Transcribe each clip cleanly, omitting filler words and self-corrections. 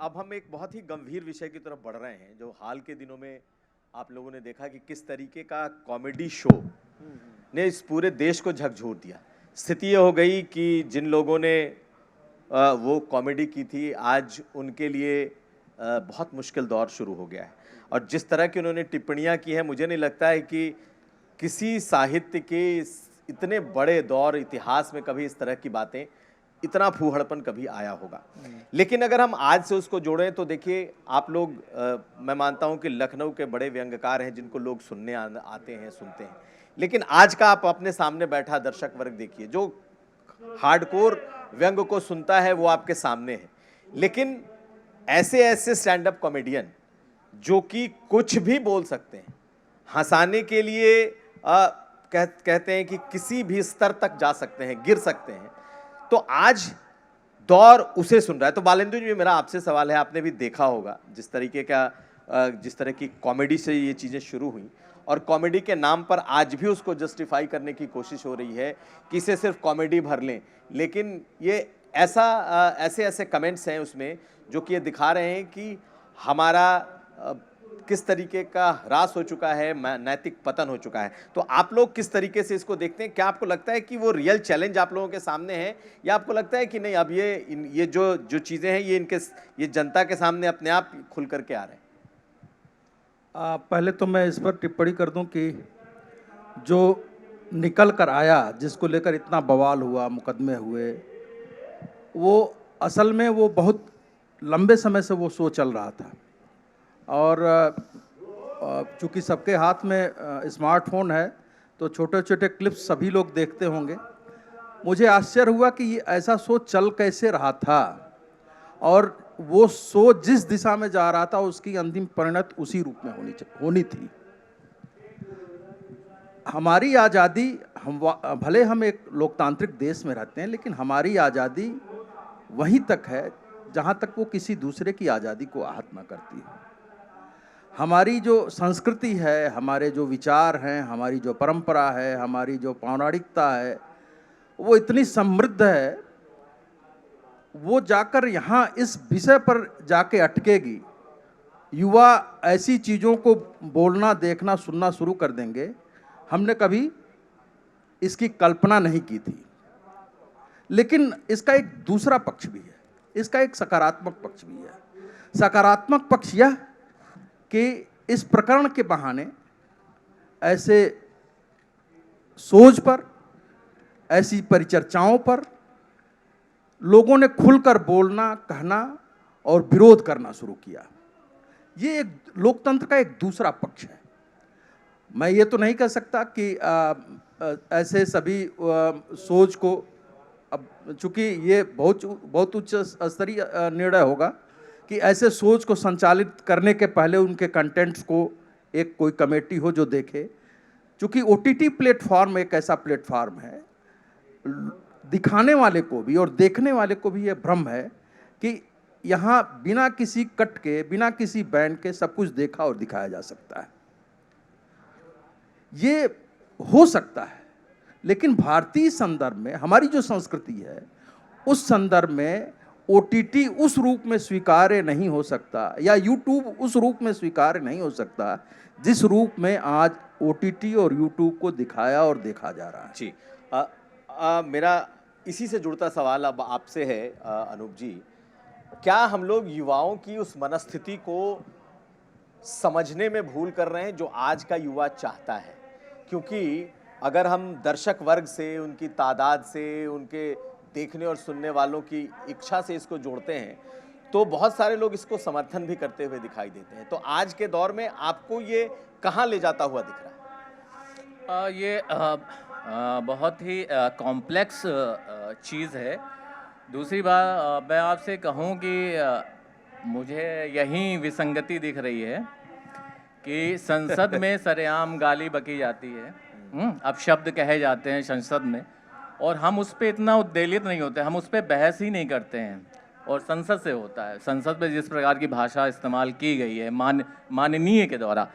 अब हम एक बहुत ही गंभीर विषय की तरफ बढ़ रहे हैं, जो हाल के दिनों में आप लोगों ने देखा कि किस तरीके का कॉमेडी शो ने इस पूरे देश को झकझोर दिया। स्थिति ये हो गई कि जिन लोगों ने वो कॉमेडी की थी, आज उनके लिए बहुत मुश्किल दौर शुरू हो गया है। और जिस तरह की उन्होंने टिप्पणियाँ की हैं, मुझे नहीं लगता है कि किसी साहित्य के इतने बड़े दौर इतिहास में कभी इस तरह की बातें, इतना फूहड़पन कभी आया होगा। लेकिन अगर हम आज से उसको जोड़ें तो देखिए, आप लोग मैं मानता हूं कि लखनऊ के बड़े व्यंग्यकार हैं जिनको लोग सुनने आते हैं, सुनते हैं। लेकिन आज का आप अपने सामने बैठा दर्शक वर्ग देखिए, जो हार्डकोर व्यंग को सुनता है वो आपके सामने है। लेकिन ऐसे ऐसे स्टैंड अप कॉमेडियन जो कि कुछ भी बोल सकते हैं, हंसाने के लिए कहते हैं कि किसी भी स्तर तक जा सकते हैं, गिर सकते हैं, तो आज दौर उसे सुन रहा है। तो बालेंदु जी, मेरा आपसे सवाल है, आपने भी देखा होगा जिस तरह की कॉमेडी से ये चीज़ें शुरू हुई और कॉमेडी के नाम पर आज भी उसको जस्टिफाई करने की कोशिश हो रही है कि इसे सिर्फ कॉमेडी भर लें। लेकिन ये ऐसे ऐसे कमेंट्स हैं उसमें जो कि ये दिखा रहे हैं कि हमारा किस तरीके का ह्रास हो चुका है, नैतिक पतन हो चुका है। तो आप लोग किस तरीके से इसको देखते हैं? क्या आपको लगता है कि वो रियल चैलेंज आप लोगों के सामने है, या आपको लगता है कि नहीं, अब ये जो चीज़ें हैं ये जनता के सामने अपने आप खुल करके आ रहे हैं? पहले तो मैं इस पर टिप्पणी कर दूं कि जो निकल कर आया, जिसको लेकर इतना बवाल हुआ, मुकदमे हुए, वो असल में वो बहुत लंबे समय से वो शो चल रहा था। और चूँकि सबके हाथ में स्मार्टफोन है तो छोटे छोटे क्लिप्स सभी लोग देखते होंगे। मुझे आश्चर्य हुआ कि ये ऐसा शो चल कैसे रहा था, और वो शो जिस दिशा में जा रहा था उसकी अंतिम परिणत उसी रूप में होनी थी। हमारी आज़ादी, भले हम एक लोकतांत्रिक देश में रहते हैं, लेकिन हमारी आज़ादी वहीं तक है जहाँ तक वो किसी दूसरे की आज़ादी को आहत न करती है। हमारी जो संस्कृति है, हमारे जो विचार हैं, हमारी जो परंपरा है, हमारी जो पौराणिकता है, वो इतनी समृद्ध है, वो जाकर यहाँ इस विषय पर जाके अटकेगी। युवा ऐसी चीज़ों को बोलना, देखना, सुनना शुरू कर देंगे, हमने कभी इसकी कल्पना नहीं की थी। लेकिन इसका एक दूसरा पक्ष भी है, इसका एक सकारात्मक पक्ष भी है। सकारात्मक पक्ष यह कि इस प्रकरण के बहाने ऐसे सोच पर, ऐसी परिचर्चाओं पर लोगों ने खुलकर बोलना, कहना और विरोध करना शुरू किया। ये एक लोकतंत्र का एक दूसरा पक्ष है। मैं ये तो नहीं कह सकता कि ऐसे सभी सोच को, अब चूंकि ये बहुत उच्च स्तरीय निर्णय होगा कि ऐसे सोच को संचालित करने के पहले उनके कंटेंट्स को एक कोई कमेटी हो जो देखे। चूंकि OTT प्लेटफॉर्म एक ऐसा प्लेटफॉर्म है, दिखाने वाले को भी और देखने वाले को भी ये भ्रम है कि यहाँ बिना किसी कट के, बिना किसी बैन के सब कुछ देखा और दिखाया जा सकता है। ये हो सकता है, लेकिन भारतीय संदर्भ में, हमारी जो संस्कृति है, उस संदर्भ में OTT उस रूप में स्वीकार्य नहीं हो सकता, या YouTube उस रूप में स्वीकार्य नहीं हो सकता जिस रूप में आज OTT और YouTube को दिखाया और देखा जा रहा है। जी, मेरा इसी से जुड़ता सवाल अब आपसे है, अनूप जी, क्या हम लोग युवाओं की उस मनस्थिति को समझने में भूल कर रहे हैं जो आज का युवा चाहता है? क्योंकि अगर हम दर्शक वर्ग से, उनकी तादाद से, उनके देखने और सुनने वालों की इच्छा से इसको जोड़ते हैं, तो बहुत सारे लोग इसको समर्थन भी करते हुए दिखाई देते हैं। तो आज के दौर में आपको ये कहाँ ले जाता हुआ दिख रहा है? ये बहुत ही कॉम्प्लेक्स चीज़ है। दूसरी बात मैं आपसे कहूँ कि मुझे यही विसंगति दिख रही है कि संसद में सरेआम गाली बकी जाती है, अब शब्द कहे जाते हैं संसद में, और हम उस पर इतना उद्वेलित नहीं होते, हम उस पर बहस ही नहीं करते हैं। और संसद से होता है, संसद में जिस प्रकार की भाषा इस्तेमाल की गई है माननीय के द्वारा,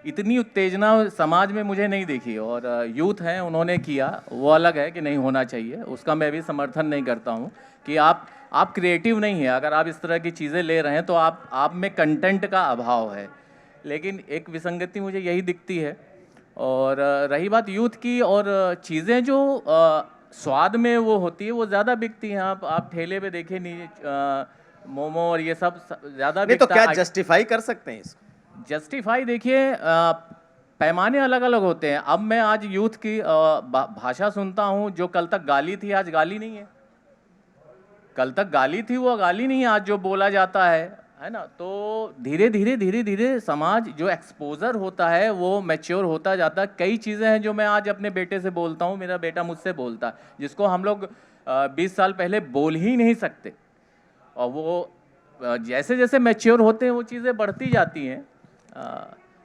इतनी उत्तेजना समाज में मुझे नहीं दिखी। और यूथ हैं, उन्होंने किया, वो अलग है कि नहीं होना चाहिए, उसका मैं भी समर्थन नहीं करता हूँ कि आप क्रिएटिव नहीं हैं। अगर आप इस तरह की चीज़ें ले रहे हैं तो आप में कंटेंट का अभाव है। लेकिन एक विसंगति मुझे यही दिखती है। और रही बात यूथ की, और चीज़ें जो स्वाद में वो होती है वो ज़्यादा बिकती हैं। आप ठेले पे देखे नहीं, मोमो और ये सब ज़्यादा नहीं तो बिकता क्या है। जस्टिफाई कर सकते हैं इसको? जस्टिफाई देखिए, पैमाने अलग अलग होते हैं। अब मैं आज यूथ की भाषा सुनता हूँ, जो कल तक गाली थी आज गाली नहीं है, कल तक गाली थी वो गाली नहीं है आज जो बोला जाता है ना। तो धीरे धीरे समाज जो एक्सपोजर होता है वो मैच्योर होता जाता है। कई चीज़ें हैं जो मैं आज अपने बेटे से बोलता हूँ, मेरा बेटा मुझसे बोलता है, जिसको हम लोग 20 साल पहले बोल ही नहीं सकते। और वो जैसे जैसे मैच्योर होते हैं वो चीज़ें बढ़ती जाती हैं।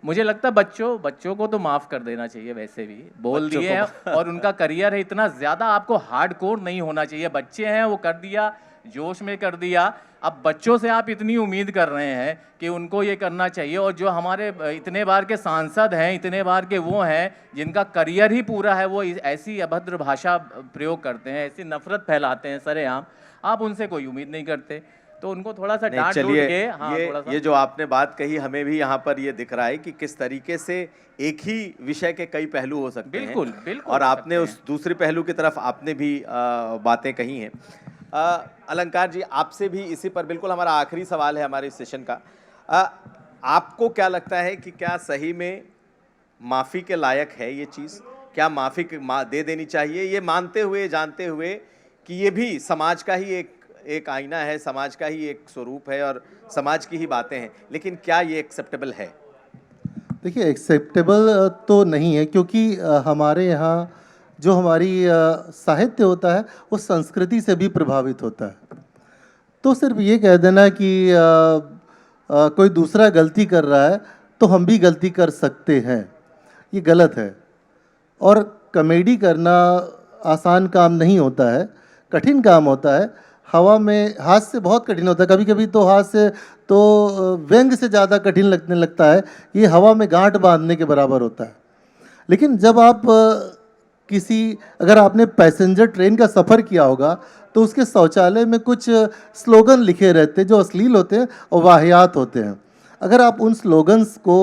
मुझे लगता है बच्चों को तो माफ़ कर देना चाहिए, वैसे भी बोल बच्चों दिए को हैं और उनका करियर है, इतना ज़्यादा आपको हार्डकोर नहीं होना चाहिए। बच्चे हैं, वो कर दिया, जोश में कर दिया। अब बच्चों से आप इतनी उम्मीद कर रहे हैं कि उनको ये करना चाहिए। और जो हमारे इतने बार के सांसद हैं, इतने बार के वो हैं जिनका करियर ही पूरा है, वो ऐसी अभद्र भाषा प्रयोग करते हैं, ऐसी नफरत फैलाते हैं सरेआम, आप उनसे कोई उम्मीद नहीं करते। तो उनको थोड़ा सा नहीं, डांट चलिए, डूट के, हाँ, थोड़ा सा ये जो आपने बात कही, हमें भी यहाँ पर ये दिख रहा है कि किस तरीके से एक ही विषय के कई पहलू हो सकते हैं। बिल्कुल और हो आपने सकते उस दूसरे पहलू की तरफ आपने भी बातें कही हैं। अलंकार जी, आपसे भी इसी पर, बिल्कुल हमारा आखिरी सवाल है हमारे सेशन का। आपको क्या लगता है कि क्या सही में माफ़ी के लायक है ये चीज़? क्या माफ़ी दे देनी चाहिए, ये मानते हुए, जानते हुए कि ये भी समाज का ही एक आईना है, समाज का ही एक स्वरूप है और समाज की ही बातें हैं, लेकिन क्या ये एक्सेप्टेबल है? देखिए, एक्सेप्टेबल तो नहीं है, क्योंकि हमारे यहाँ जो हमारी साहित्य होता है वो संस्कृति से भी प्रभावित होता है। तो सिर्फ ये कह देना कि कोई दूसरा गलती कर रहा है तो हम भी गलती कर सकते हैं, ये गलत है। और कॉमेडी करना आसान काम नहीं होता है, कठिन काम होता है। हवा में हास्य बहुत कठिन होता है, कभी कभी तो हास्य तो व्यंग से ज़्यादा कठिन लगने लगता है, ये हवा में गांठ बांधने के बराबर होता है। लेकिन जब आप अगर आपने पैसेंजर ट्रेन का सफ़र किया होगा तो उसके शौचालय में कुछ स्लोगन लिखे रहते हैं जो अश्लील होते हैं और वाहियात होते हैं। अगर आप उन स्लोगन्स को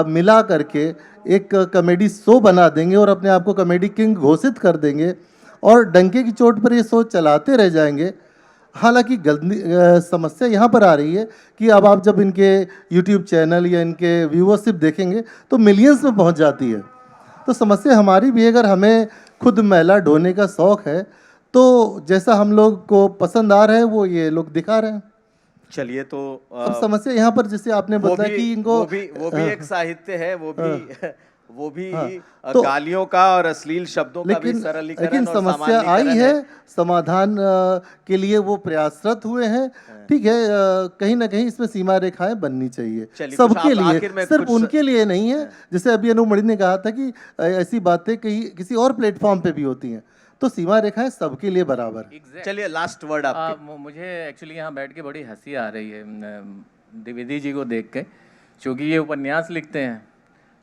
मिला करके एक कॉमेडी शो बना देंगे और अपने आप को कॉमेडी किंग घोषित कर देंगे और डंके की चोट पर ये शो चलाते रह जाएंगे। हालांकि समस्या यहाँ पर आ रही है कि अब आप जब इनके यूट्यूब चैनल या इनके व्यूअरशिप देखेंगे तो मिलियंस में पहुँच जाती है। तो समस्या हमारी भी है, अगर हमें खुद मैला ढोने का शौक़ है तो जैसा हम लोग को पसंद आ रहा है वो ये लोग दिखा रहे हैं। चलिए, तो अब समस्या यहाँ पर जैसे आपने बताया कि इनको वो भी एक साहित्य है, वो भी तो गालियों का और अश्लील शब्दों का भी सरलीकरण लेकिन और समस्या आई सामान्यीकरण है, समाधान के लिए वो प्रयासरत हुए हैं। ठीक है, कहीं ना कहीं इसमें सीमा रेखाएं बननी चाहिए सबके लिए, सिर्फ उनके लिए नहीं है। जैसे अभी अनु मणि ने कहा था कि ऐसी बातें कहीं किसी और प्लेटफॉर्म पे भी होती हैं, तो सीमा रेखाएं सबके लिए बराबर। चलिए, लास्ट वर्ड आपके। मुझे एक्चुअली यहाँ बैठ के बड़ी हंसी आ रही है द्विवेदी जी को देख के, क्योंकि ये उपन्यास लिखते हैं,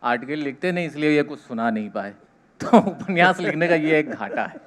आर्टिकल लिखते नहीं, इसलिए ये कुछ सुना नहीं पाए। तो उपन्यास लिखने का ये एक घाटा है।